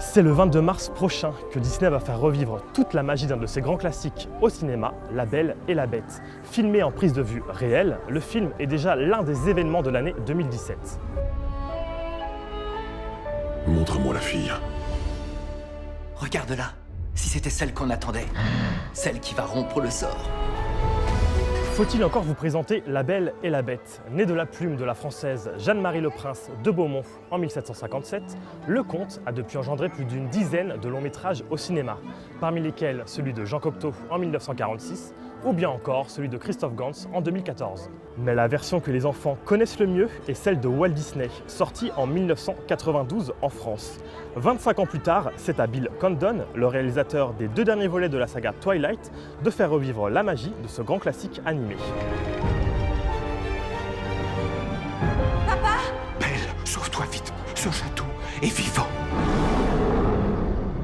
C'est le 22 mars prochain que Disney va faire revivre toute la magie d'un de ses grands classiques au cinéma, La Belle et la Bête. Filmé en prise de vue réelle, le film est déjà l'un des événements de l'année 2017. Montre-moi la fille. Regarde-la. Si c'était celle qu'on attendait. Celle qui va rompre le sort. Faut-il encore vous présenter La Belle et la Bête? Né de la plume de la française Jeanne-Marie Le Prince de Beaumont en 1757, le conte a depuis engendré plus d'une dizaine de longs métrages au cinéma, parmi lesquels celui de Jean Cocteau en 1946 ou bien encore celui de Christophe Gans en 2014. Mais la version que les enfants connaissent le mieux est celle de Walt Disney, sortie en 1992 en France. 25 ans plus tard, c'est à Bill Condon, le réalisateur des 2 derniers volets de la saga Twilight, de faire revivre la magie de ce grand classique animé. Papa! Belle, sauve-toi vite. Ce château est vivant.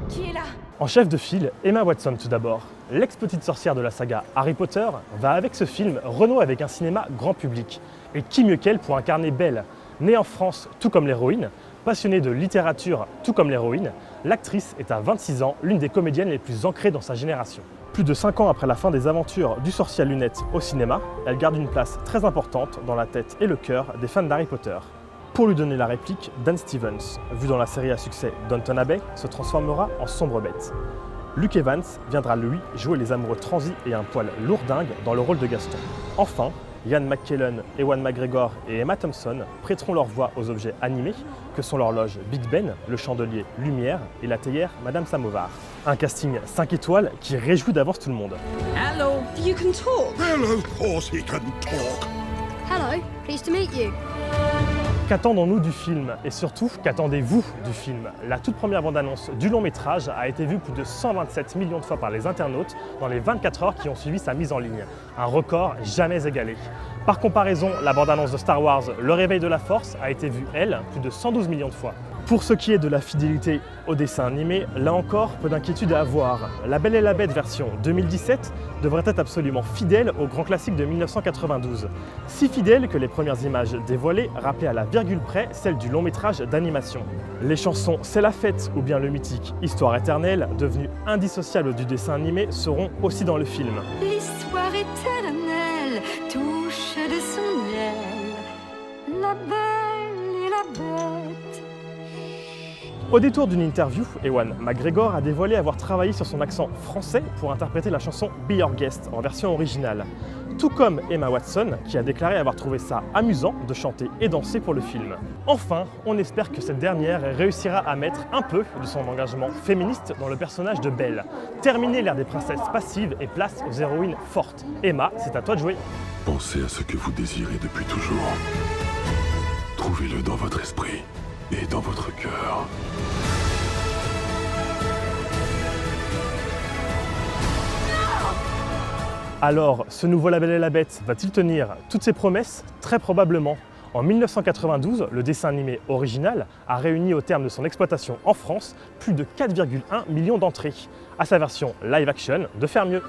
Qui est là? En chef de file, Emma Watson tout d'abord. L'ex-petite sorcière de la saga Harry Potter va avec ce film renouer avec un cinéma grand public. Et qui mieux qu'elle pour incarner Belle? Née en France tout comme l'héroïne, passionnée de littérature tout comme l'héroïne, l'actrice est à 26 ans l'une des comédiennes les plus ancrées dans sa génération. Plus de 5 ans après la fin des aventures du sorcier à lunettes au cinéma, elle garde une place très importante dans la tête et le cœur des fans d'Harry Potter. Pour lui donner la réplique, Dan Stevens, vu dans la série à succès Downton Abbey, se transformera en sombre bête. Luke Evans viendra lui jouer les amoureux transis et un poil lourdingue dans le rôle de Gaston. Enfin, Ian McKellen, Ewan McGregor et Emma Thompson prêteront leur voix aux objets animés que sont l'horloge Big Ben, le chandelier Lumière et la théière Madame Samovar. Un casting 5 étoiles qui réjouit d'avance tout le monde. Hello. You can talk. Well, of course he can talk. Hello, pleased to meet you. Qu'attendons-nous du film? Et surtout, qu'attendez-vous du film? La toute première bande-annonce du long-métrage a été vue plus de 127 millions de fois par les internautes dans les 24 heures qui ont suivi sa mise en ligne. Un record jamais égalé. Par comparaison, la bande-annonce de Star Wars, Le Réveil de la Force, a été vue, elle, plus de 112 millions de fois. Pour ce qui est de la fidélité au dessin animé, là encore, peu d'inquiétude à avoir. La Belle et la Bête version 2017 devrait être absolument fidèle au grand classique de 1992. Si fidèle que les premières images dévoilées rappelaient à la virgule près celle du long métrage d'animation. Les chansons C'est la fête ou bien le mythique Histoire éternelle, devenu indissociable du dessin animé, seront aussi dans le film. L'histoire éternelle touche de son aile la Belle et la Bête. Au détour d'une interview, Ewan McGregor a dévoilé avoir travaillé sur son accent français pour interpréter la chanson Be Your Guest en version originale. Tout comme Emma Watson, qui a déclaré avoir trouvé ça amusant de chanter et danser pour le film. Enfin, on espère que cette dernière réussira à mettre un peu de son engagement féministe dans le personnage de Belle. Terminer l'ère des princesses passives et place aux héroïnes fortes. Emma, c'est à toi de jouer. Pensez à ce que vous désirez depuis toujours. Trouvez-le dans votre esprit et dans votre cœur. Alors, ce nouveau La Belle et la Bête va-t-il tenir toutes ses promesses? Très probablement. En 1992, le dessin animé original a réuni au terme de son exploitation en France plus de 4,1 millions d'entrées. À sa version live action de faire mieux.